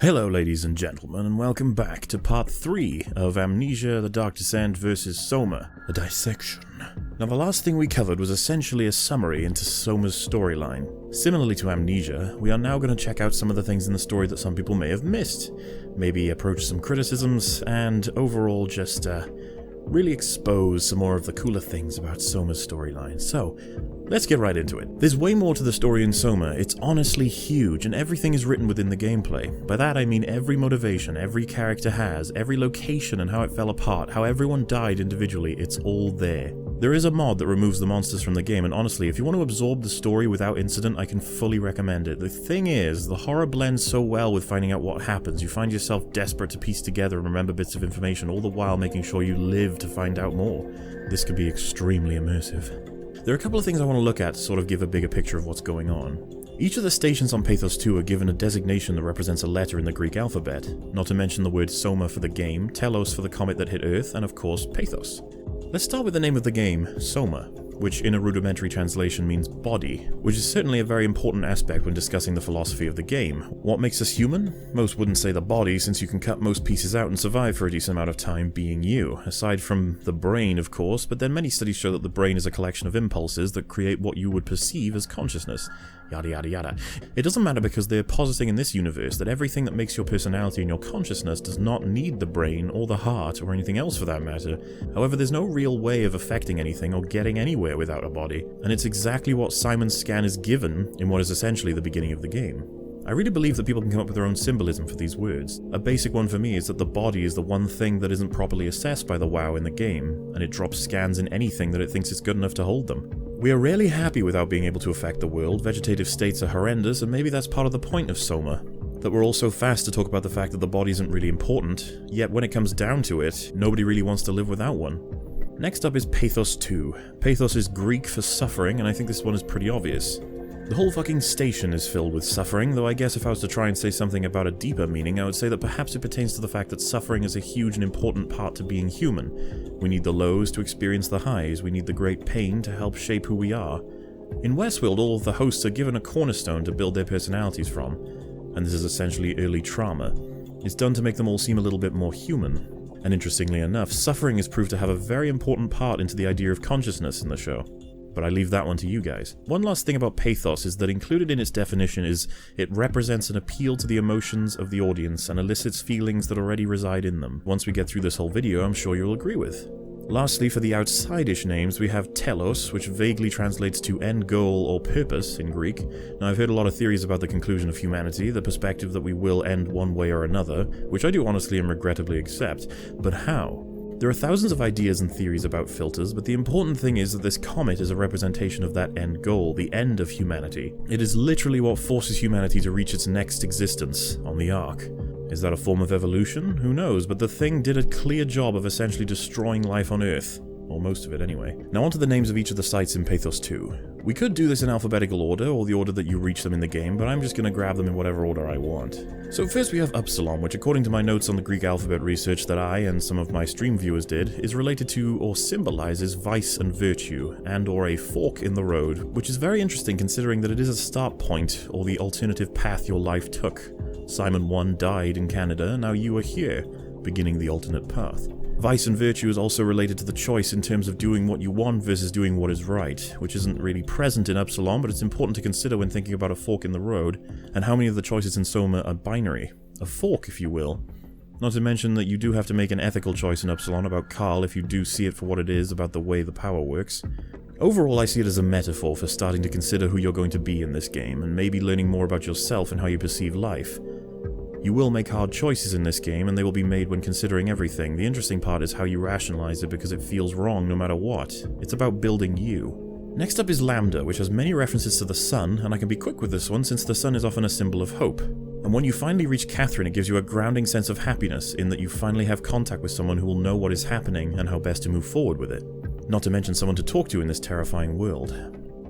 Hello ladies and gentlemen, and welcome back to part 3 of Amnesia, the Dark Descent vs. Soma, the Dissection. Now the last thing we covered was essentially a summary into Soma's storyline. Similarly to Amnesia, we are now going to check out some of the things in the story that some people may have missed, maybe approach some criticisms, and overall just really expose some more of the cooler things about Soma's storyline. So, let's get right into it. There's way more to the story in Soma. It's honestly huge, and everything is written within the gameplay. By that I mean every motivation every character has, every location and how it fell apart, how everyone died individually, it's all there. There is a mod that removes the monsters from the game, and honestly, if you want to absorb the story without incident, I can fully recommend it. The thing is, the horror blends so well with finding out what happens. You find yourself desperate to piece together and remember bits of information, all the while making sure you live to find out more. This could be extremely immersive. There are a couple of things I want to look at to sort of give a bigger picture of what's going on. Each of the stations on Pathos-II are given a designation that represents a letter in the Greek alphabet, not to mention the word Soma for the game, Telos for the comet that hit Earth, and of course Pathos. Let's start with the name of the game, Soma, which in a rudimentary translation means body, which is certainly a very important aspect when discussing the philosophy of the game. What makes us human? Most wouldn't say the body, since you can cut most pieces out and survive for a decent amount of time being you, aside from the brain of course, but then many studies show that the brain is a collection of impulses that create what you would perceive as consciousness. Yada yada yada. It doesn't matter because they're positing in this universe that everything that makes your personality and your consciousness does not need the brain or the heart or anything else for that matter. However, there's no real way of affecting anything or getting anywhere without a body, and it's exactly what Simon's scan is given in what is essentially the beginning of the game. I really believe that people can come up with their own symbolism for these words. A basic one for me is that the body is the one thing that isn't properly assessed by the WoW in the game, and it drops scans in anything that it thinks is good enough to hold them. We are rarely happy without being able to affect the world, vegetative states are horrendous, and maybe that's part of the point of Soma. That we're all so fast to talk about the fact that the body isn't really important, yet when it comes down to it, nobody really wants to live without one. Next up is Pathos-II. Pathos is Greek for suffering, and I think this one is pretty obvious. The whole fucking station is filled with suffering, though I guess if I was to try and say something about a deeper meaning, I would say that perhaps it pertains to the fact that suffering is a huge and important part to being human. We need the lows to experience the highs, we need the great pain to help shape who we are. In Westworld, all of the hosts are given a cornerstone to build their personalities from, and this is essentially early trauma. It's done to make them all seem a little bit more human. And interestingly enough, suffering is proved to have a very important part into the idea of consciousness in the show. But I leave that one to you guys. One last thing about pathos is that included in its definition is it represents an appeal to the emotions of the audience and elicits feelings that already reside in them. Once we get through this whole video, I'm sure you'll agree with. Lastly, for the outside-ish names, we have telos, which vaguely translates to end goal or purpose in Greek. Now, I've heard a lot of theories about the conclusion of humanity, the perspective that we will end one way or another, which I do honestly and regrettably accept, but how? There are thousands of ideas and theories about filters, but the important thing is that this comet is a representation of that end goal, the end of humanity. It is literally what forces humanity to reach its next existence on the Ark. Is that a form of evolution? Who knows, but the thing did a clear job of essentially destroying life on Earth. Or most of it anyway. Now onto the names of each of the sites in Pathos-II. We could do this in alphabetical order, or the order that you reach them in the game, but I'm just gonna grab them in whatever order I want. So first we have Upsilon, which according to my notes on the Greek alphabet research that I and some of my stream viewers did, is related to or symbolizes vice and virtue, and or a fork in the road, which is very interesting considering that it is a start point, or the alternative path your life took. Simon 1 died in Canada, now you are here, beginning the alternate path. Vice and virtue is also related to the choice in terms of doing what you want versus doing what is right, which isn't really present in Upsilon, but it's important to consider when thinking about a fork in the road, and how many of the choices in Soma are binary. A fork, if you will. Not to mention that you do have to make an ethical choice in Upsilon about Carl if you do see it for what it is about the way the power works. Overall, I see it as a metaphor for starting to consider who you're going to be in this game, and maybe learning more about yourself and how you perceive life. You will make hard choices in this game, and they will be made when considering everything. The interesting part is how you rationalize it because it feels wrong no matter what. It's about building you. Next up is Lambda, which has many references to the sun, and I can be quick with this one since the sun is often a symbol of hope. And when you finally reach Catherine, it gives you a grounding sense of happiness in that you finally have contact with someone who will know what is happening and how best to move forward with it. Not to mention someone to talk to in this terrifying world.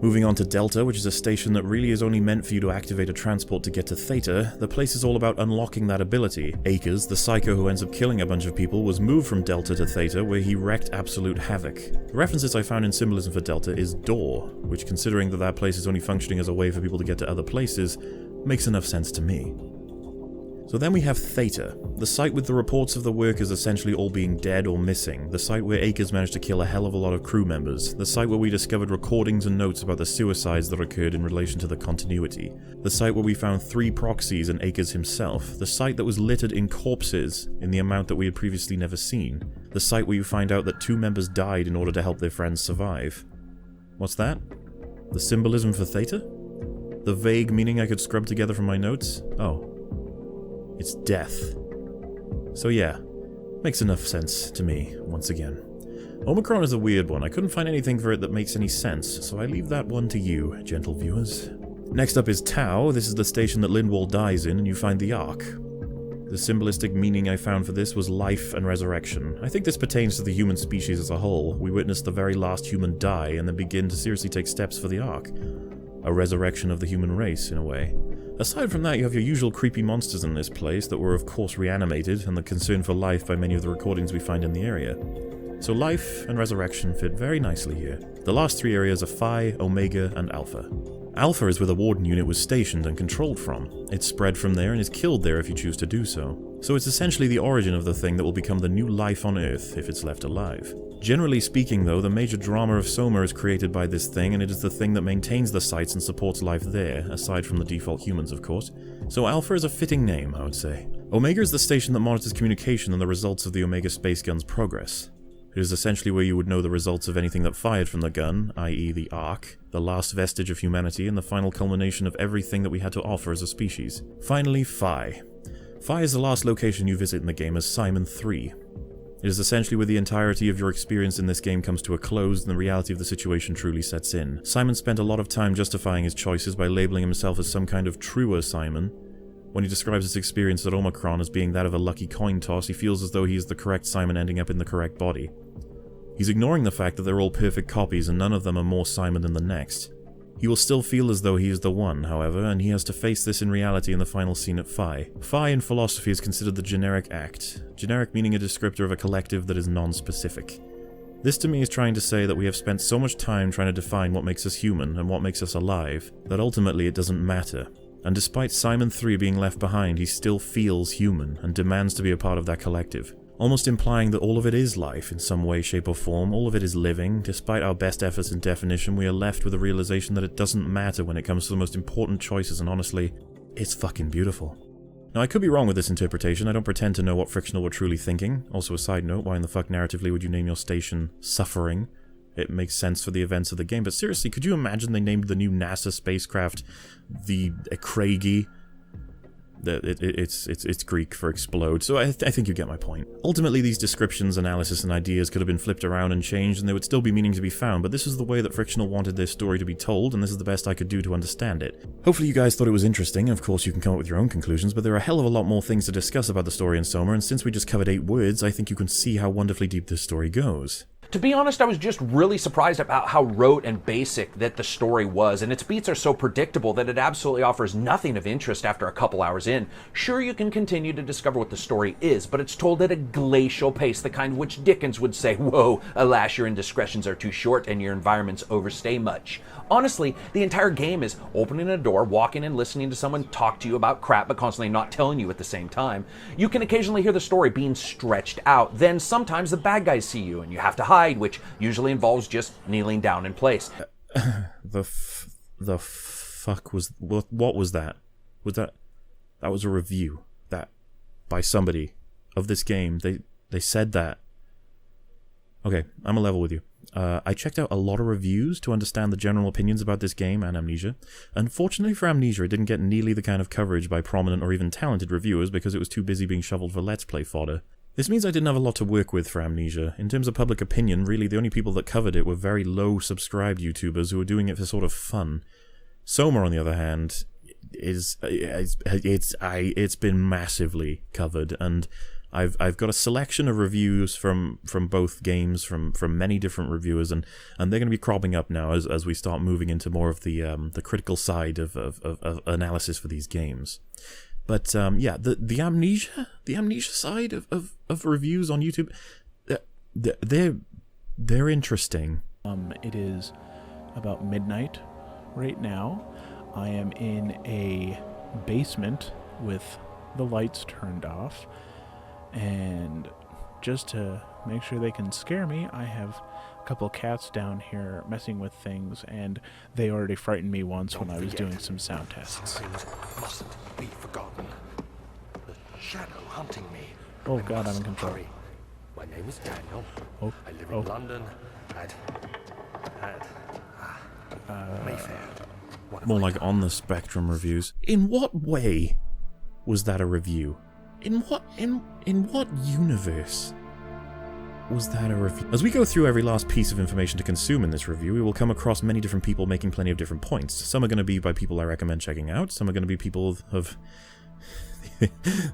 Moving on to Delta, which is a station that really is only meant for you to activate a transport to get to Theta, the place is all about unlocking that ability. Akers, the psycho who ends up killing a bunch of people, was moved from Delta to Theta, where he wreaked absolute havoc. The references I found in symbolism for Delta is door, which considering that place is only functioning as a way for people to get to other places, makes enough sense to me. So then we have Theta, the site with the reports of the workers essentially all being dead or missing, the site where Akers managed to kill a hell of a lot of crew members, the site where we discovered recordings and notes about the suicides that occurred in relation to the continuity, the site where we found 3 proxies and Akers himself, the site that was littered in corpses in the amount that we had previously never seen, the site where you find out that 2 members died in order to help their friends survive. What's that? The symbolism for Theta? The vague meaning I could scrub together from my notes? Oh. It's death. So yeah, makes enough sense to me, once again. Omicron is a weird one. I couldn't find anything for it that makes any sense, so I leave that one to you, gentle viewers. Next up is Tau. This is the station that Lindwall dies in, and you find the Ark. The symbolistic meaning I found for this was life and resurrection. I think this pertains to the human species as a whole. We witness the very last human die, and then begin to seriously take steps for the Ark. A resurrection of the human race, in a way. Aside from that, you have your usual creepy monsters in this place that were of course reanimated, and the concern for life by many of the recordings we find in the area. So life and resurrection fit very nicely here. The last 3 areas are Phi, Omega, and Alpha. Alpha is where the Warden unit was stationed and controlled from. It's spread from there and is killed there if you choose to do so. So it's essentially the origin of the thing that will become the new life on Earth if it's left alive. Generally speaking though, the major drama of Soma is created by this thing, and it is the thing that maintains the sites and supports life there, aside from the default humans of course. So Alpha is a fitting name, I would say. Omega is the station that monitors communication and the results of the Omega space gun's progress. It is essentially where you would know the results of anything that fired from the gun, i.e. the Ark, the last vestige of humanity and the final culmination of everything that we had to offer as a species. Finally, Phi. Phi is the last location you visit in the game as Simon 3. It is essentially where the entirety of your experience in this game comes to a close and the reality of the situation truly sets in. Simon spent a lot of time justifying his choices by labeling himself as some kind of truer Simon. When he describes his experience at Omicron as being that of a lucky coin toss, he feels as though he is the correct Simon ending up in the correct body. He's ignoring the fact that they're all perfect copies and none of them are more Simon than the next. He will still feel as though he is the one, however, and he has to face this in reality in the final scene at Phi. Phi in philosophy is considered the generic act, generic meaning a descriptor of a collective that is non-specific. This to me is trying to say that we have spent so much time trying to define what makes us human and what makes us alive, that ultimately it doesn't matter. And despite Simon 3 being left behind, he still feels human and demands to be a part of that collective. Almost implying that all of it is life in some way, shape or form, all of it is living. Despite our best efforts in definition, we are left with the realization that it doesn't matter when it comes to the most important choices, and honestly, it's fucking beautiful. Now I could be wrong with this interpretation, I don't pretend to know what Frictional were truly thinking. Also a side note, why in the fuck narratively would you name your station Suffering? It makes sense for the events of the game, but seriously, could you imagine they named the new NASA spacecraft the Craigie? It's Greek for explode, so I think you get my point. Ultimately, these descriptions, analysis, and ideas could have been flipped around and changed, and there would still be meaning to be found, but this is the way that Frictional wanted their story to be told, and this is the best I could do to understand it. Hopefully you guys thought it was interesting, and of course you can come up with your own conclusions, but there are a hell of a lot more things to discuss about the story in Soma, and since we just covered 8 words, I think you can see how wonderfully deep this story goes. To be honest, I was just really surprised about how rote and basic that the story was, and its beats are so predictable that it absolutely offers nothing of interest after a couple hours in. Sure, you can continue to discover what the story is, but it's told at a glacial pace, the kind which Dickens would say, "Whoa, alas, your indiscretions are too short and your environments overstay much." Honestly, the entire game is opening a door, walking and listening to someone talk to you about crap, but constantly not telling you at the same time. You can occasionally hear the story being stretched out. Then sometimes the bad guys see you and you have to hide, which usually involves just kneeling down in place. The fuck was... What was that? That was a review. That... by somebody of this game. They said that. Okay, I'm a level with you. I checked out a lot of reviews to understand the general opinions about this game and Amnesia. Unfortunately for Amnesia, it didn't get nearly the kind of coverage by prominent or even talented reviewers because it was too busy being shoveled for Let's Play fodder. This means I didn't have a lot to work with for Amnesia. In terms of public opinion, really the only people that covered it were very low subscribed YouTubers who were doing it for sort of fun. Soma, on the other hand, it's been massively covered, and I've got a selection of reviews from both games from many different reviewers, and they're going to be cropping up now as we start moving into more of the critical side of analysis for these games. But yeah, the Amnesia side of reviews on YouTube, they're interesting. It is about midnight right now. I am in a basement with the lights turned off. And just to make sure they can scare me, I have a couple cats down here messing with things, and they already frightened me once when I was doing some sound tests. Something mustn't be forgotten. The shadow hunting me. Oh God, I'm in control. Hurry. My name is Daniel. Oh, I live in London at Mayfair. More like on the spectrum reviews. In what way was that a review? In what universe was that a review? As we go through every last piece of information to consume in this review, we will come across many different people making plenty of different points. Some are going to be by people I recommend checking out. Some are going to be people of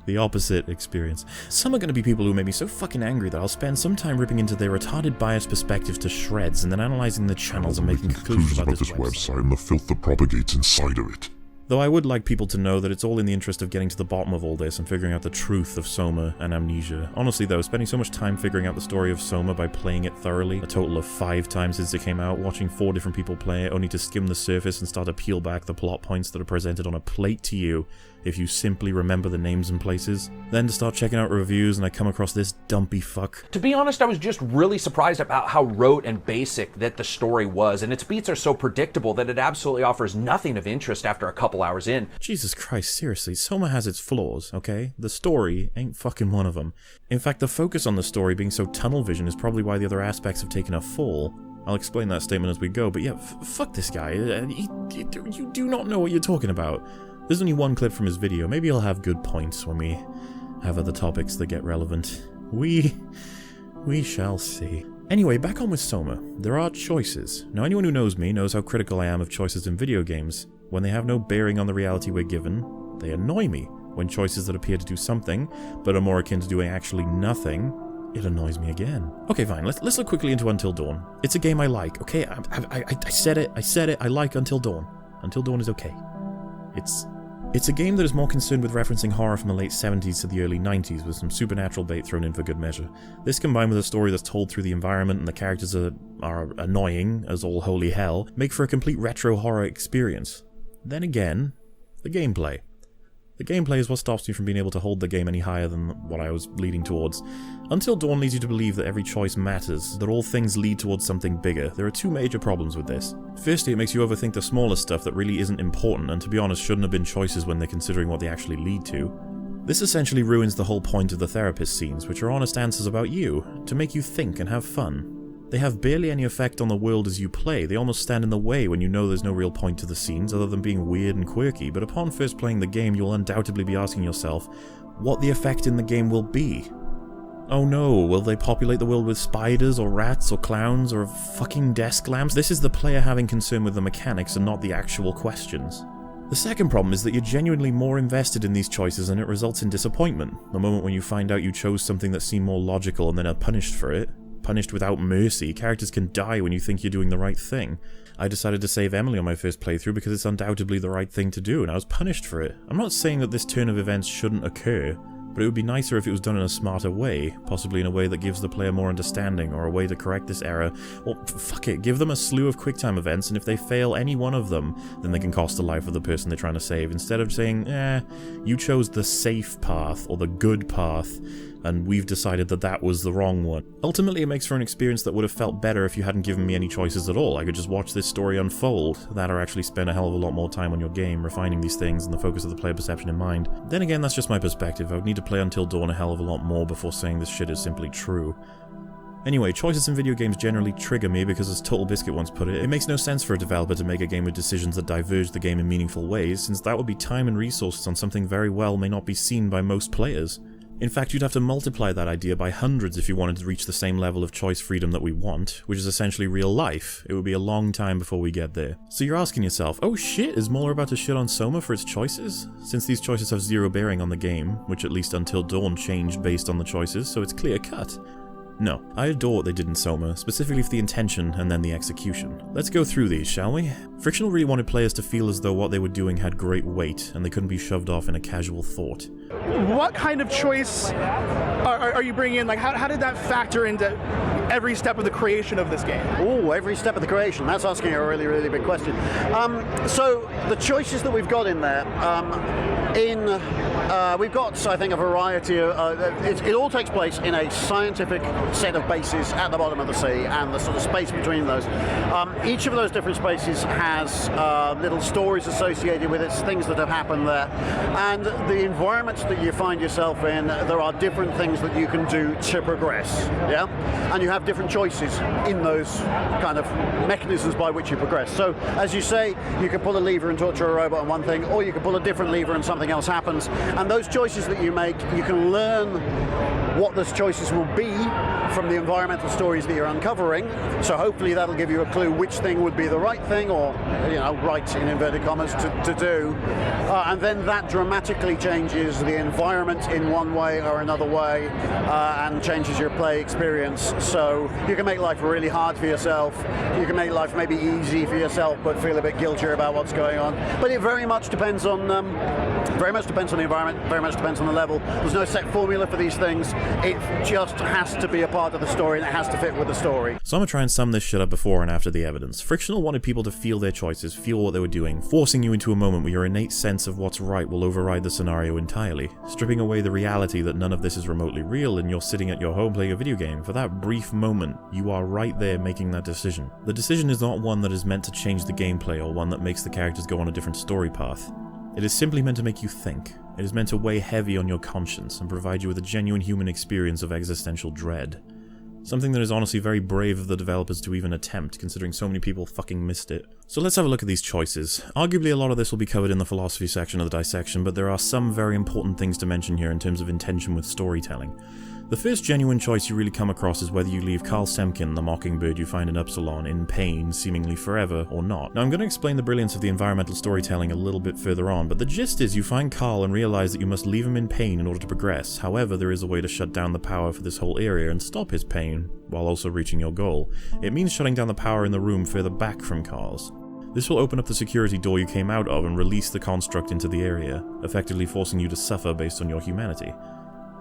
the opposite experience. Some are going to be people who make me so fucking angry that I'll spend some time ripping into their retarded biased perspective to shreds and then analysing the channels and making conclusions about this website and the filth that propagates inside of it. Though I would like people to know that it's all in the interest of getting to the bottom of all this and figuring out the truth of Soma and Amnesia. Honestly though, spending so much time figuring out the story of Soma by playing it thoroughly, a total of 5 times since it came out, watching 4 different people play it, only to skim the surface and start to peel back the plot points that are presented on a plate to you if you simply remember the names and places. Then to start checking out reviews and I come across this dumpy fuck. To be honest, I was just really surprised about how rote and basic that the story was, and its beats are so predictable that it absolutely offers nothing of interest after a couple hours in. Jesus Christ, seriously, Soma has its flaws, okay? The story ain't fucking one of them. In fact, the focus on the story being so tunnel vision is probably why the other aspects have taken a fall. I'll explain that statement as we go, but yeah, fuck this guy. You do not know what you're talking about. There's only one clip from his video. Maybe he'll have good points when we have other topics that get relevant. We shall see. Anyway, back on with Soma. There are choices. Now, anyone who knows me knows how critical I am of choices in video games. When they have no bearing on the reality we're given, they annoy me. When choices that appear to do something, but are more akin to doing actually nothing, it annoys me again. Okay, fine, let's look quickly into Until Dawn. It's a game I like, okay? I said it, I like Until Dawn. Until Dawn is okay. It's a game that is more concerned with referencing horror from the late 70s to the early 90s, with some supernatural bait thrown in for good measure. This combined with a story that's told through the environment and the characters are annoying as all holy hell, make for a complete retro horror experience. Then again, the gameplay. The gameplay is what stops me from being able to hold the game any higher than what I was leading towards. Until Dawn leads you to believe that every choice matters, that all things lead towards something bigger. There are 2 major problems with this. Firstly, it makes you overthink the smaller stuff that really isn't important, and to be honest shouldn't have been choices when they're considering what they actually lead to. This essentially ruins the whole point of the therapist scenes, which are honest answers about you, to make you think and have fun. They have barely any effect on the world as you play. They almost stand in the way when you know there's no real point to the scenes other than being weird and quirky, but upon first playing the game you'll undoubtedly be asking yourself what the effect in the game will be. Oh no, will they populate the world with spiders or rats or clowns or fucking desk lamps? This is the player having concern with the mechanics and not the actual questions. The second problem is that you're genuinely more invested in these choices and it results in disappointment. The moment when you find out you chose something that seemed more logical and then are punished for it. Punished without mercy. Characters can die when you think you're doing the right thing. I decided to save Emily on my first playthrough because it's undoubtedly the right thing to do, and I was punished for it. I'm not saying that this turn of events shouldn't occur, but it would be nicer if it was done in a smarter way, possibly in a way that gives the player more understanding, or a way to correct this error. Or fuck it, give them a slew of QuickTime events, and if they fail any one of them, then they can cost the life of the person they're trying to save, instead of saying, you chose the safe path, or the good path, and we've decided that that was the wrong one. Ultimately, it makes for an experience that would have felt better if you hadn't given me any choices at all. I could just watch this story unfold, that or actually spend a hell of a lot more time on your game, refining these things and the focus of the player perception in mind. Then again, that's just my perspective. I would need to play Until Dawn a hell of a lot more before saying this shit is simply true. Anyway, choices in video games generally trigger me because, as Total Biscuit once put it, it makes no sense for a developer to make a game with decisions that diverge the game in meaningful ways, since that would be time and resources on something very well may not be seen by most players. In fact, you'd have to multiply that idea by hundreds if you wanted to reach the same level of choice freedom that we want, which is essentially real life. It would be a long time before we get there. So you're asking yourself, oh shit, is Muller about to shit on Soma for its choices? Since these choices have zero bearing on the game, which at least Until Dawn changed based on the choices, so it's clear cut. No, I adore what they did in Soma, specifically for the intention and then the execution. Let's go through these, shall we? Frictional really wanted players to feel as though what they were doing had great weight, and they couldn't be shoved off in a casual thought. What kind of choice are you bringing in? Like, how did that factor into every step of the creation of this game? Oh, every step of the creation. That's asking a really, really big question. So the choices that we've got in there, We've got, I think, a variety of... it all takes place in a scientific set of bases at the bottom of the sea and the sort of space between those. Each of those different spaces has little stories associated with it, things that have happened there. And the environments that you find yourself in, there are different things that you can do to progress, yeah? And you have different choices in those kind of mechanisms by which you progress. So, as you say, you can pull a lever and torture a robot on one thing, or you can pull a different lever and something else happens. And those choices that you make, you can learn what those choices will be from the environmental stories that you're uncovering. So hopefully that'll give you a clue which thing would be the right thing, or, you know, right in inverted commas, to do. And then that dramatically changes the environment in one way or another way, and changes your play experience. So you can make life really hard for yourself. You can make life maybe easy for yourself, but feel a bit guiltier about what's going on. But it very much depends on the environment, very much depends on the level. There's no set formula for these things. It just has to be a part of the story, and it has to fit with the story. So I'm gonna try and sum this shit up before and after the evidence. Frictional wanted people to feel their choices, feel what they were doing, forcing you into a moment where your innate sense of what's right will override the scenario entirely, stripping away the reality that none of this is remotely real and you're sitting at your home playing a video game. For that brief moment, you are right there making that decision. The decision is not one that is meant to change the gameplay or one that makes the characters go on a different story path. It is simply meant to make you think. It is meant to weigh heavy on your conscience and provide you with a genuine human experience of existential dread. Something that is honestly very brave of the developers to even attempt, considering so many people fucking missed it. So let's have a look at these choices. Arguably a lot of this will be covered in the philosophy section of the dissection, but there are some very important things to mention here in terms of intention with storytelling. The first genuine choice you really come across is whether you leave Carl Semkin, the mockingbird you find in Upsilon, in pain seemingly forever or not. Now I'm going to explain the brilliance of the environmental storytelling a little bit further on, but the gist is you find Carl and realize that you must leave him in pain in order to progress. However, there is a way to shut down the power for this whole area and stop his pain, while also reaching your goal. It means shutting down the power in the room further back from Carl's. This will open up the security door you came out of and release the construct into the area, effectively forcing you to suffer based on your humanity.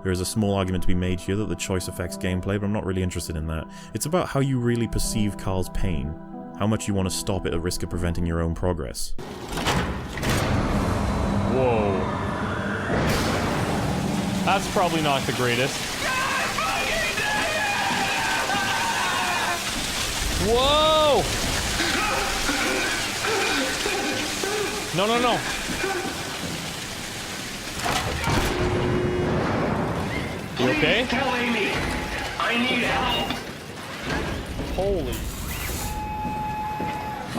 There is a small argument to be made here that the choice affects gameplay, but I'm not really interested in that. It's about how you really perceive Carl's pain, how much you want to stop it at risk of preventing your own progress. Whoa. That's probably not the greatest. Whoa! No, no, no. You okay? Please tell Amy. I need help. Holy.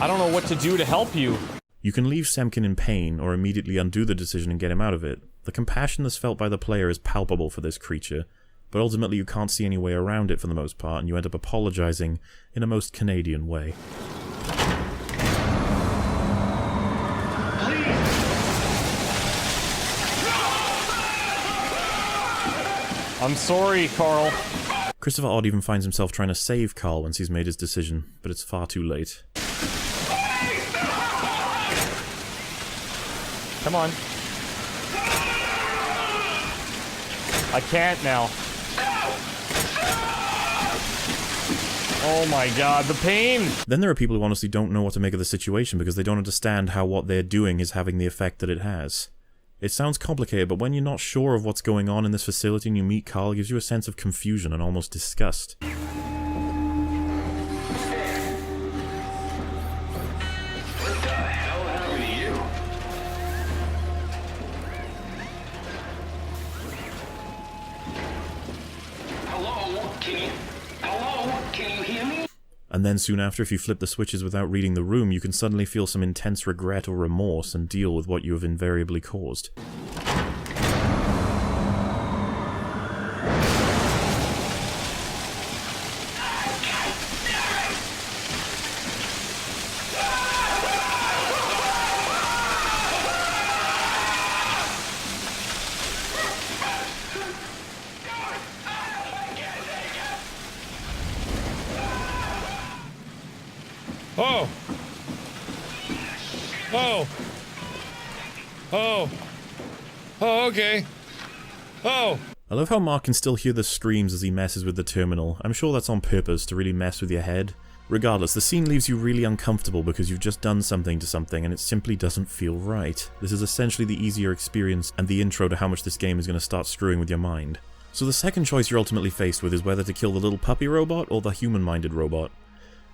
I don't know what to do to help you. You can leave Semkin in pain or immediately undo the decision and get him out of it. The compassion that's felt by the player is palpable for this creature, but ultimately you can't see any way around it for the most part, and you end up apologizing in a most Canadian way. I'm sorry, Carl. Christopher Odd even finds himself trying to save Carl once he's made his decision, but it's far too late. Come on. I can't now. Oh my god, the pain! Then there are people who honestly don't know what to make of the situation because they don't understand how what they're doing is having the effect that it has. It sounds complicated, but when you're not sure of what's going on in this facility and you meet Carl, it gives you a sense of confusion and almost disgust. What the hell happened to you? Hello? Can you hear me? And then soon after, if you flip the switches without reading the room, you can suddenly feel some intense regret or remorse and deal with what you have invariably caused. Oh! Oh! Oh! Oh, okay. Oh! I love how Mark can still hear the screams as he messes with the terminal. I'm sure that's on purpose, to really mess with your head. Regardless, the scene leaves you really uncomfortable because you've just done something to something and it simply doesn't feel right. This is essentially the easier experience and the intro to how much this game is going to start screwing with your mind. So the second choice you're ultimately faced with is whether to kill the little puppy robot or the human-minded robot.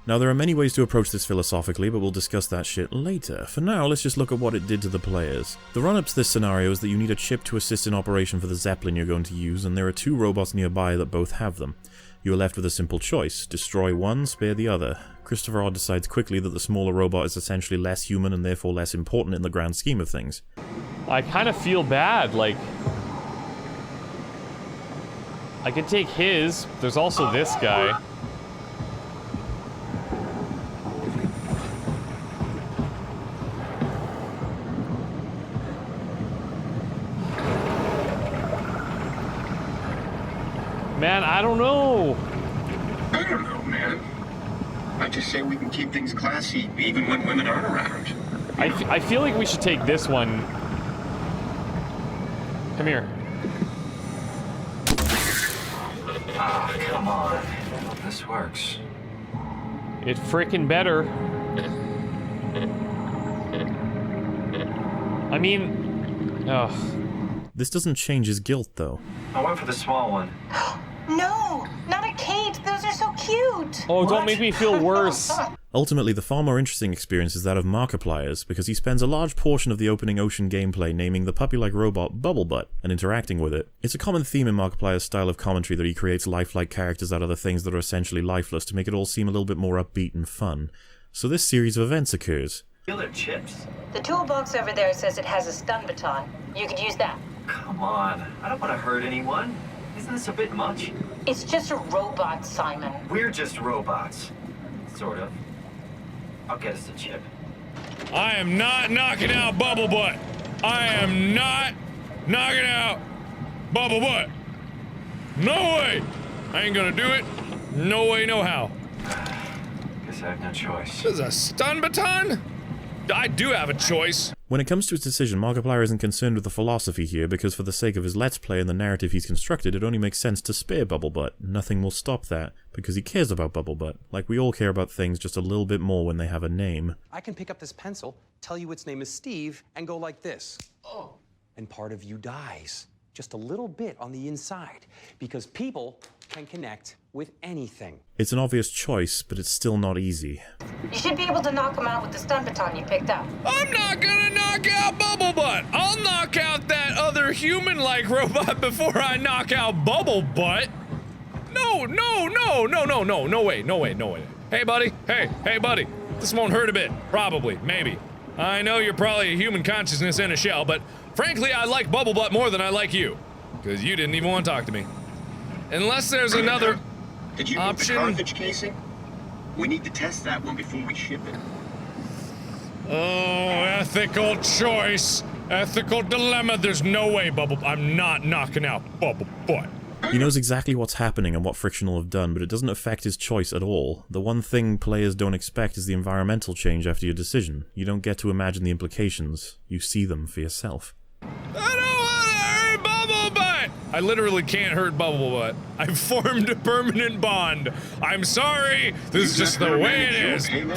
Now there are many ways to approach this philosophically, but we'll discuss that shit later. For now, let's just look at what it did to the players. The run-up to this scenario is that you need a chip to assist in operation for the Zeppelin you're going to use, and there are two robots nearby that both have them. You are left with a simple choice: destroy one, spare the other. Christopher Odd decides quickly that the smaller robot is essentially less human and therefore less important in the grand scheme of things. I kind of feel bad, like... I could take his, there's also this guy. Man, I don't know. I don't know, man. I just say we can keep things classy even when women aren't around. I feel like we should take this one. Come here. Ah, come on. I hope this works. It frickin' better. I mean... Ugh. This doesn't change his guilt, though. I went for the small one. No, not a Kate. Those are so cute. Oh, don't make me feel worse. Ultimately, the far more interesting experience is that of Markiplier's, because he spends a large portion of the opening Ocean gameplay naming the puppy-like robot Bubblebutt and interacting with it. It's a common theme in Markiplier's style of commentary that he creates lifelike characters out of the things that are essentially lifeless to make it all seem a little bit more upbeat and fun. So this series of events occurs. Feel their chips. The toolbox over there says it has a stun baton. You could use that. Come on. I don't want to hurt anyone. Isn't this a bit much? It's just a robot, Simon. We're just robots. Sort of. I'll get us a chip. I am not knocking out Bubblebutt. I am not knocking out Bubblebutt. No way. I ain't gonna do it. No way, no how. Guess I have no choice. This is a stun baton? I do have a choice. When it comes to his decision, Markiplier isn't concerned with the philosophy here, because for the sake of his Let's Play and the narrative he's constructed, it only makes sense to spare Bubblebutt. Nothing will stop that, because he cares about Bubblebutt, like we all care about things just a little bit more when they have a name. I can pick up this pencil, tell you its name is Steve, and go like this. Oh. And part of you dies. Just a little bit on the inside, because people can connect with anything. It's an obvious choice, but it's still not easy. You should be able to knock him out with the stun baton you picked up. I'm not gonna knock out Bubblebutt. I'll knock out that other human-like robot before I knock out Bubblebutt. No way. Hey, buddy. Hey, buddy. This won't hurt a bit. Probably. Maybe. I know you're probably a human consciousness in a shell, but frankly, I like Bubblebutt more than I like you. Because you didn't even want to talk to me. Unless there's another Did you option. move the cartridge casing? We need to test that one before we ship it. Oh, ethical choice. Ethical dilemma. There's no way, I'm not knocking out Bubblebutt. He knows exactly what's happening and what Frictional have done, but it doesn't affect his choice at all. The one thing players don't expect is the environmental change after your decision. You don't get to imagine the implications. You see them for yourself. I don't want to hurt Bubblebutt! I literally can't hurt Bubblebutt. I've formed a permanent bond. I'm sorry. This is just the way it is. Bang!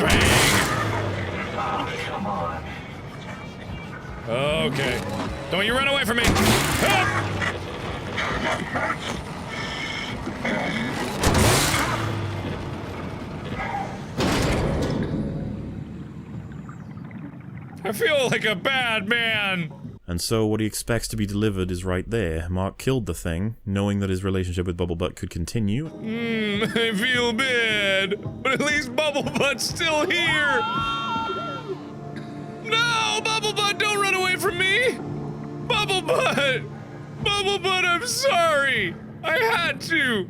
Oh, come on. Okay. Don't you run away from me. Help! I feel like a bad man. And so what he expects to be delivered is right there. Mark killed the thing, knowing that his relationship with Bubblebutt could continue. I feel bad, but at least Bubblebutt's still here. No, Bubblebutt, don't run away from me. Bubblebutt, I'm sorry. I had to.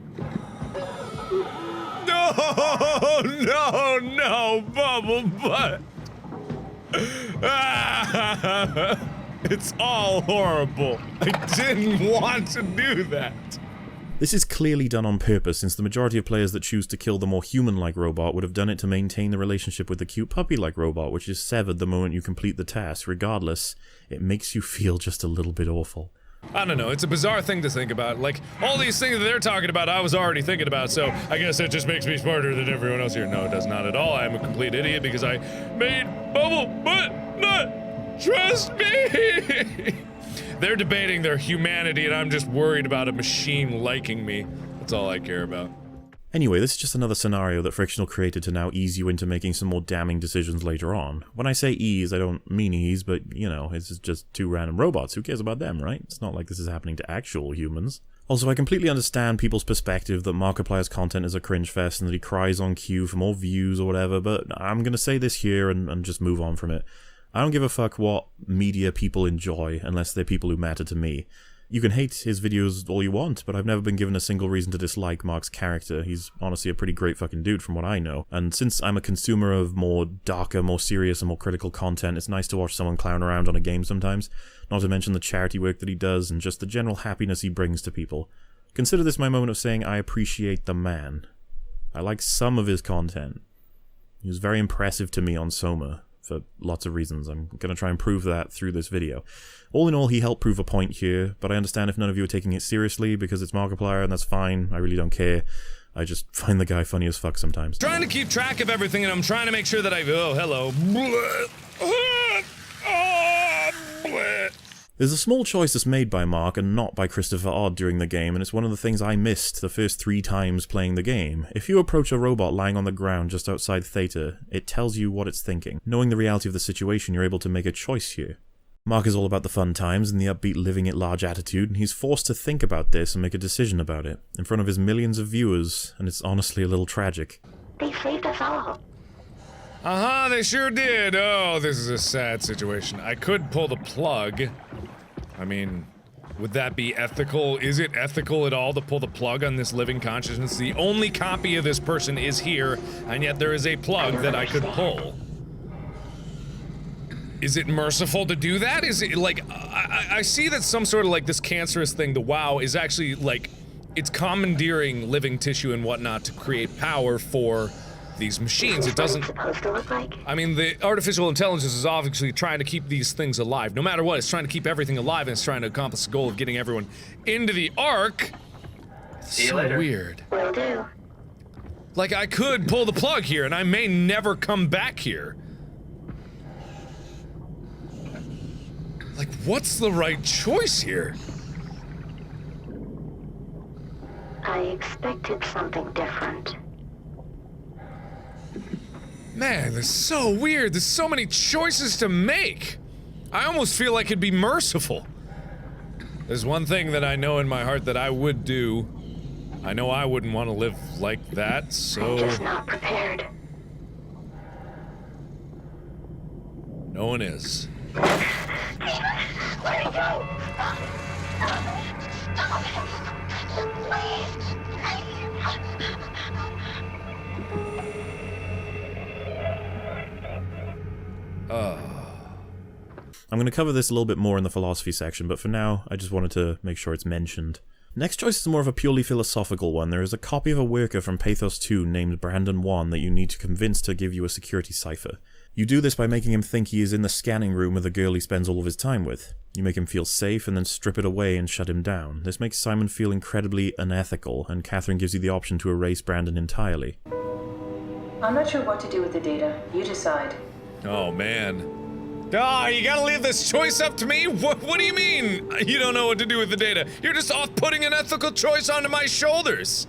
No, Bubblebutt. It's all horrible. I didn't want to do that. This is clearly done on purpose, since the majority of players that choose to kill the more human-like robot would have done it to maintain the relationship with the cute puppy-like robot, which is severed the moment you complete the task. Regardless, it makes you feel just a little bit awful. I don't know, it's a bizarre thing to think about. Like, all these things that they're talking about, I was already thinking about, so I guess that just makes me smarter than everyone else here. No, it does not at all. I am a complete idiot because I made Bubble Butt not trust me. They're debating their humanity, and I'm just worried about a machine liking me. That's all I care about. Anyway, this is just another scenario that Frictional created to now ease you into making some more damning decisions later on. When I say ease, I don't mean ease, but, you know, it's just two random robots. Who cares about them, right? It's not like this is happening to actual humans. Also, I completely understand people's perspective that Markiplier's content is a cringe fest and that he cries on cue for more views or whatever, but I'm gonna say this here and just move on from it. I don't give a fuck what media people enjoy unless they're people who matter to me. You can hate his videos all you want, but I've never been given a single reason to dislike Mark's character. He's honestly a pretty great fucking dude from what I know. And since I'm a consumer of more darker, more serious, and more critical content, it's nice to watch someone clown around on a game sometimes. Not to mention the charity work that he does, and just the general happiness he brings to people. Consider this my moment of saying I appreciate the man. I like some of his content. He was very impressive to me on Soma. For lots of reasons. I'm going to try and prove that through this video. All in all, he helped prove a point here, but I understand if none of you are taking it seriously because it's Markiplier, and that's fine. I really don't care. I just find the guy funny as fuck sometimes. Trying to keep track of everything, and I'm trying to make sure that oh, hello. There's a small choice that's made by Mark and not by Christopher Odd during the game, and it's one of the things I missed the first 3 times playing the game. If you approach a robot lying on the ground just outside Theta, it tells you what it's thinking. Knowing the reality of the situation, you're able to make a choice here. Mark is all about the fun times and the upbeat living at large attitude, and he's forced to think about this and make a decision about it, in front of his millions of viewers, and it's honestly a little tragic. They saved us all. Uh-huh, they sure did. Oh, this is a sad situation. I could pull the plug. I mean, would that be ethical? Is it ethical at all to pull the plug on this living consciousness? The only copy of this person is here, and yet there is a plug that I could pull. Is it merciful to do that? Is it, like, I see that some sort of, like, this cancerous thing, the WoW, is actually, like, it's commandeering living tissue and whatnot to create power for these machines. It doesn't... I mean, the artificial intelligence is obviously trying to keep these things alive. No matter what, it's trying to keep everything alive, and it's trying to accomplish the goal of getting everyone into the Ark. See you later. Weird. Will do. Like, I could pull the plug here, and I may never come back here. Like, what's the right choice here? I expected something different. Man, this is so weird. There's so many choices to make. I almost feel like it'd be merciful. There's one thing that I know in my heart that I would do. I know I wouldn't want to live like that, so... I'm just not prepared. No one is. Let me go! I'm going to cover this a little bit more in the philosophy section, but for now, I just wanted to make sure it's mentioned. Next choice is more of a purely philosophical one. There is a copy of a worker from Pathos-II named Brandon 1 that you need to convince to give you a security cipher. You do this by making him think he is in the scanning room with the girl he spends all of his time with. You make him feel safe and then strip it away and shut him down. This makes Simon feel incredibly unethical, and Catherine gives you the option to erase Brandon entirely. I'm not sure what to do with the data. You decide. Oh, man. Ah, you gotta leave this choice up to me? What do you mean? You don't know what to do with the data. You're just off putting an ethical choice onto my shoulders.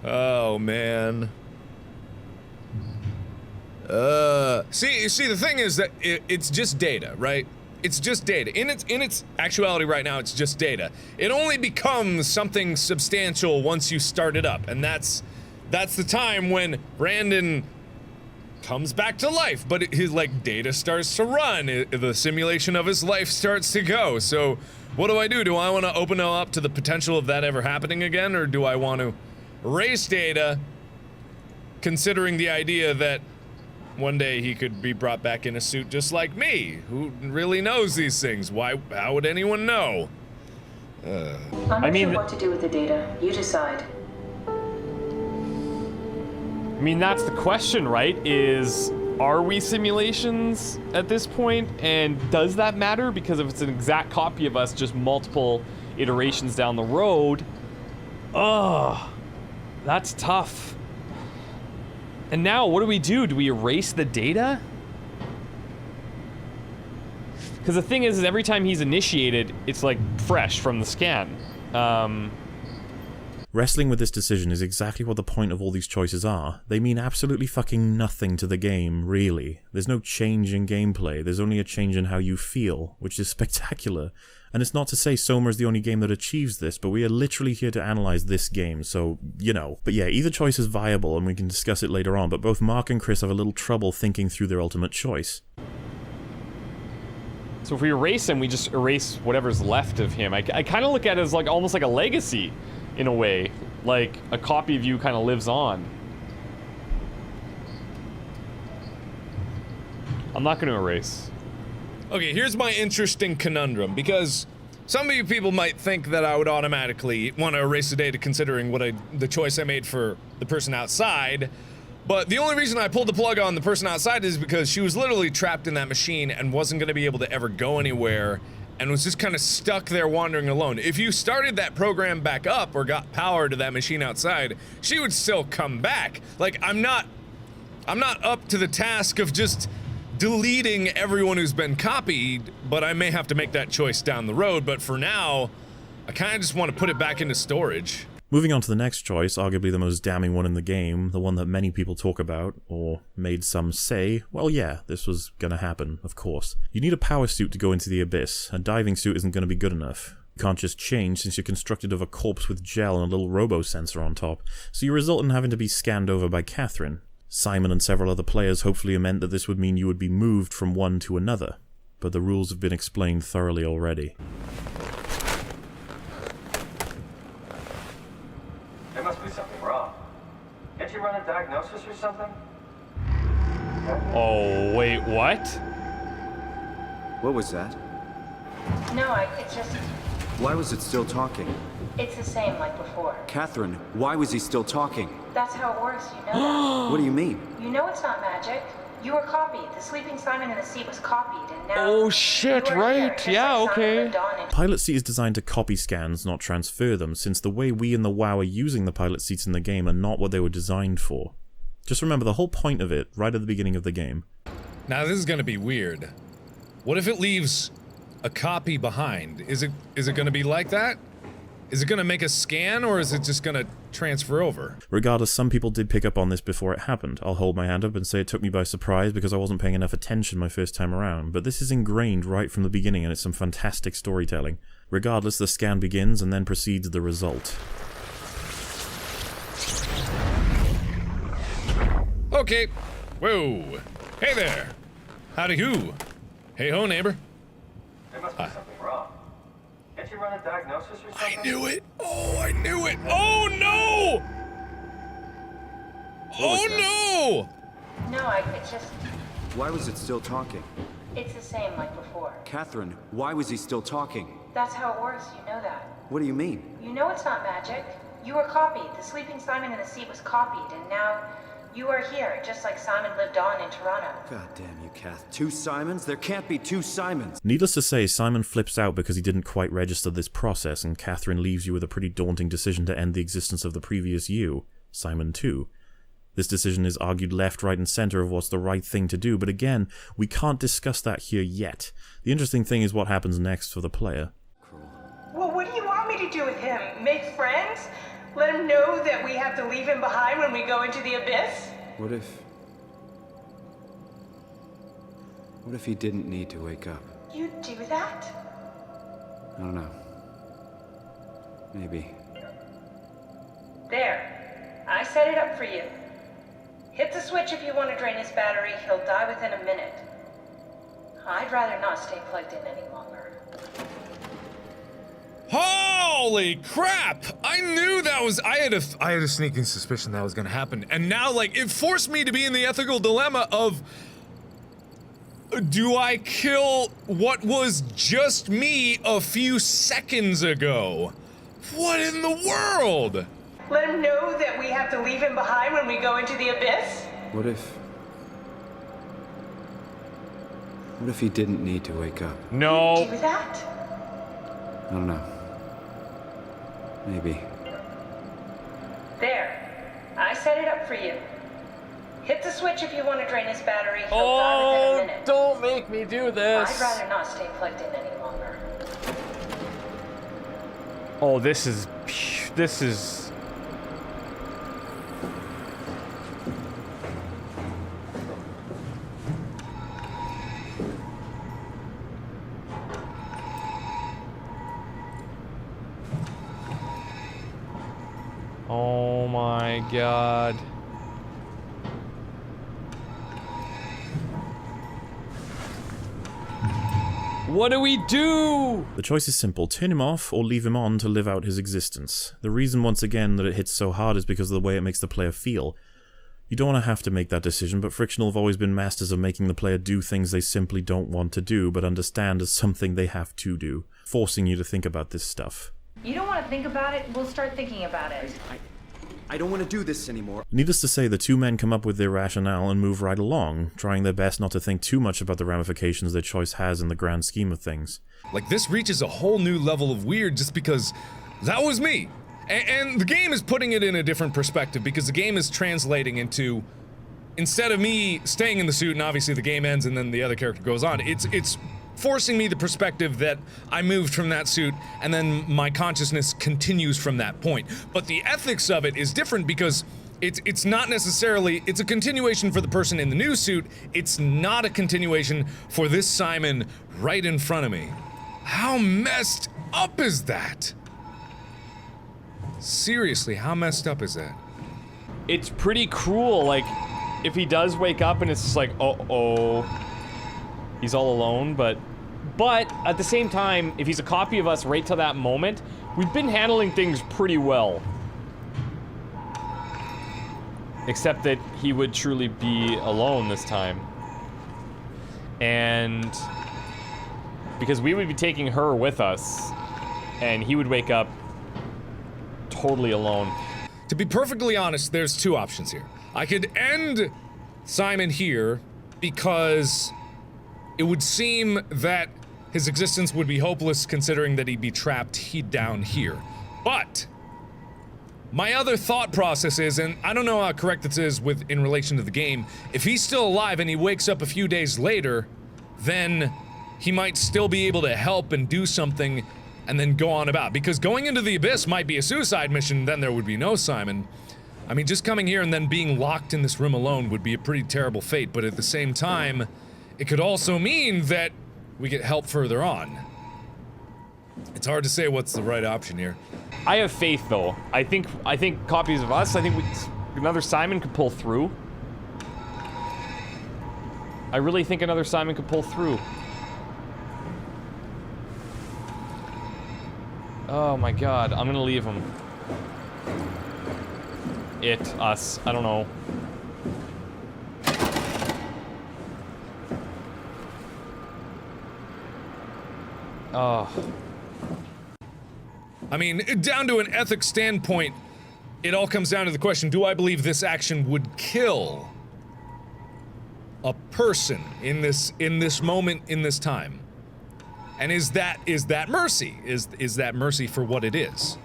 Oh, man. See, the thing is that it's just data, right? It's just data. In its actuality right now, it's just data. It only becomes something substantial once you start it up, and that's the time when Brandon comes back to life, but his, like, data starts to run. The simulation of his life starts to go. So, what do? Do I want to open it up to the potential of that ever happening again, or do I want to erase data, considering the idea that one day he could be brought back in a suit just like me? Who really knows these things? How would anyone know? I'm not sure what to do with the data. You decide. I mean, that's the question, right? are we simulations at this point? And does that matter? Because if it's an exact copy of us, just multiple iterations down the road, that's tough. And now, what do? Do we erase the data? Because the thing is every time he's initiated, it's like fresh from the scan. Wrestling with this decision is exactly what the point of all these choices are. They mean absolutely fucking nothing to the game, really. There's no change in gameplay, there's only a change in how you feel, which is spectacular. And it's not to say Soma is the only game that achieves this, but we are literally here to analyze this game, so, you know. But yeah, either choice is viable, and we can discuss it later on, but both Mark and Chris have a little trouble thinking through their ultimate choice. So if we erase him, we just erase whatever's left of him. I kind of look at it as like almost like a legacy. In a way, like a copy of you kind of lives on. I'm not going to erase. Okay, here's my interesting conundrum, because some of you people might think that I would automatically want to erase the data considering the choice I made for the person outside, but the only reason I pulled the plug on the person outside is because she was literally trapped in that machine and wasn't going to be able to ever go anywhere, and was just kind of stuck there wandering alone. If you started that program back up or got power to that machine outside, she would still come back. Like, I'm not up to the task of just deleting everyone who's been copied, but I may have to make that choice down the road. But for now, I kind of just want to put it back into storage. Moving on to the next choice, arguably the most damning one in the game, the one that many people talk about, or made some say, well yeah, this was gonna happen, of course. You need a power suit to go into the abyss. A diving suit isn't gonna be good enough. You can't just change since you're constructed of a corpse with gel and a little robo-sensor on top, so you result in having to be scanned over by Catherine. Simon and several other players hopefully meant that this would mean you would be moved from one to another, but the rules have been explained thoroughly already. There must be something wrong. Can't you run a diagnosis or something? Oh, wait, what? What was that? No, it's just... Why was it still talking? It's the same like before. Catherine, why was he still talking? That's how it works, you know that. What do you mean? You know it's not magic. You were copied. The sleeping Simon in the sea was copied, and now... Oh shit, right. Yeah, okay. Pilot seat is designed to copy scans, not transfer them, since the way we in the WoW are using the pilot seats in the game are not what they were designed for. Just remember the whole point of it, right at the beginning of the game. Now this is gonna be weird. What if it leaves a copy behind? Is it gonna be like that? Is it gonna make a scan, or is it just gonna transfer over? Regardless, some people did pick up on this before it happened. I'll hold my hand up and say it took me by surprise because I wasn't paying enough attention my first time around, but this is ingrained right from the beginning and it's some fantastic storytelling. Regardless, the scan begins and then proceeds the result. Okay. Whoa. Hey there. Howdy who. Hey ho, neighbor. There must be something wrong. Can't you run a diagnosis or something? I knew it! Oh, I knew it! Oh no! Oh no! No, it's just... Why was it still talking? It's the same like before. Catherine, why was he still talking? That's how it works, you know that. What do you mean? You know it's not magic. You were copied. The sleeping Simon in the sea was copied, and now... you are here, just like Simon lived on in Toronto. God damn you, Kath. 2 Simons? There can't be 2 Simons. Needless to say, Simon flips out because he didn't quite register this process, and Catherine leaves you with a pretty daunting decision to end the existence of the previous you, Simon II. This decision is argued left, right, and center of what's the right thing to do, but again, we can't discuss that here yet. The interesting thing is what happens next for the player. Well, what do you want me to do with him? Make friends? Let him know that we have to leave him behind when we go into the abyss? What if he didn't need to wake up? You do that? I don't know. Maybe. There. I set it up for you. Hit the switch if you want to drain his battery. He'll die within a minute. I'd rather not stay plugged in any longer. Holy crap! I knew that was- I had a sneaking suspicion that was gonna happen, and now, like, it forced me to be in the ethical dilemma of... do I kill what was just me a few seconds ago? What in the world? Let him know that we have to leave him behind when we go into the abyss? What if What if he didn't need to wake up? No. Do that? I don't know. Maybe. There. I set it up for you. Hit the switch if you want to drain his battery. He'll die within a minute. Don't make me do this. I'd rather not stay plugged in any longer. Oh, this is... Oh my god. What do we do? The choice is simple: turn him off or leave him on to live out his existence. The reason, once again, that it hits so hard is because of the way it makes the player feel. You don't want to have to make that decision, but Frictional have always been masters of making the player do things they simply don't want to do, but understand as something they have to do, forcing you to think about this stuff. You don't want to think about it, we'll start thinking about it. I don't want to do this anymore. Needless to say, the two men come up with their rationale and move right along, trying their best not to think too much about the ramifications their choice has in the grand scheme of things. Like, this reaches a whole new level of weird just because that was me. And the game is putting it in a different perspective because the game is translating into, instead of me staying in the suit and obviously the game ends and then the other character goes on, it's forcing me the perspective that I moved from that suit and then my consciousness continues from that point. But the ethics of it is different because it's not necessarily, it's a continuation for the person in the new suit, it's not a continuation for this Simon right in front of me. How messed up is that? Seriously, how messed up is that? It's pretty cruel, like, if he does wake up and it's just like, uh-oh, he's all alone, but at the same time, if he's a copy of us right to that moment, we've been handling things pretty well. Except that he would truly be alone this time. And because we would be taking her with us, and he would wake up totally alone. To be perfectly honest, there's two options here. I could end Simon here because it would seem that his existence would be hopeless considering that he'd be trapped down here. But my other thought process is, and I don't know how correct this is in relation to the game, if he's still alive and he wakes up a few days later, then he might still be able to help and do something and then go on about. Because going into the Abyss might be a suicide mission, then there would be no Simon. I mean, just coming here and then being locked in this room alone would be a pretty terrible fate, but at the same time, it could also mean that we get help further on. It's hard to say what's the right option here. I have faith, though. I think copies of us, I think another Simon could pull through. I really think another Simon could pull through. Oh my god, I'm gonna leave him. Us, I don't know. Oh. I mean, down to an ethics standpoint, it all comes down to the question, do I believe this action would kill a person in this moment, in this time? And is that mercy? Is that mercy for what it is?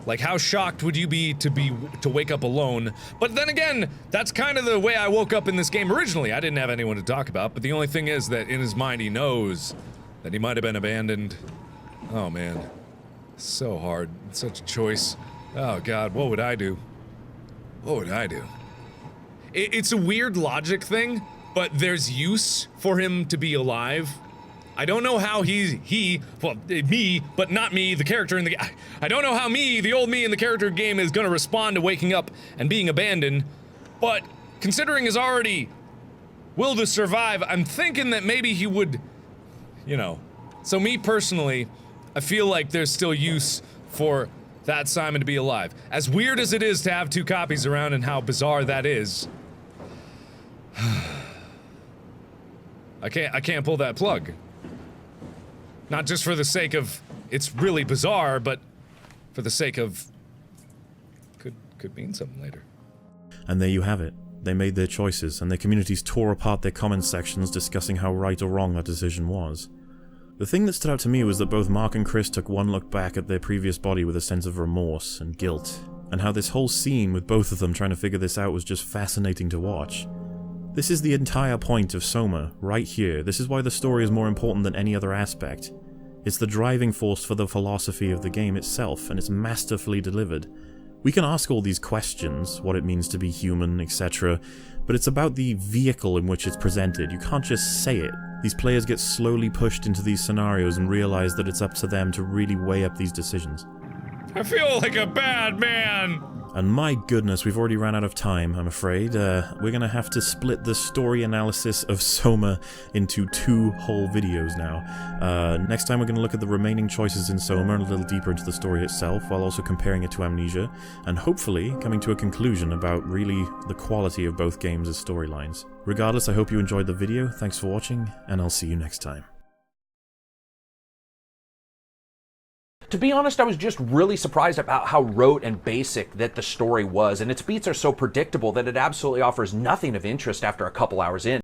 Like, how shocked would you be to wake up alone? But then again, that's kind of the way I woke up in this game originally. I didn't have anyone to talk about, but the only thing is that in his mind he knows that he might have been abandoned. Oh man, so hard, such a choice. Oh god, what would I do? What would I do? It's a weird logic thing, but there's use for him to be alive. I don't know how me, but not me, the character in the game. I don't know how me, the old me in the character game, is gonna respond to waking up and being abandoned, but considering his already will to survive, I'm thinking that maybe he would, you know. So me personally, I feel like there's still use for that Simon to be alive. As weird as it is to have two copies around and how bizarre that is, I can't pull that plug. Not just for the sake of it's really bizarre, but for the sake of could mean something later. And there you have it. They made their choices, and their communities tore apart their comment sections discussing how right or wrong that decision was. The thing that stood out to me was that both Mark and Chris took one look back at their previous body with a sense of remorse and guilt, and how this whole scene with both of them trying to figure this out was just fascinating to watch. This is the entire point of Soma, right here. This is why the story is more important than any other aspect. It's the driving force for the philosophy of the game itself, and it's masterfully delivered. We can ask all these questions, what it means to be human, etc., but it's about the vehicle in which it's presented. You can't just say it. These players get slowly pushed into these scenarios and realize that it's up to them to really weigh up these decisions. I feel like a bad man! And my goodness, we've already ran out of time, I'm afraid. We're gonna have to split the story analysis of Soma into 2 whole videos now. Next time we're gonna look at the remaining choices in Soma and a little deeper into the story itself, while also comparing it to Amnesia, and hopefully coming to a conclusion about really the quality of both games as storylines. Regardless, I hope you enjoyed the video, thanks for watching, and I'll see you next time. To be honest, I was just really surprised about how rote and basic that the story was, and its beats are so predictable that it absolutely offers nothing of interest after a couple hours in.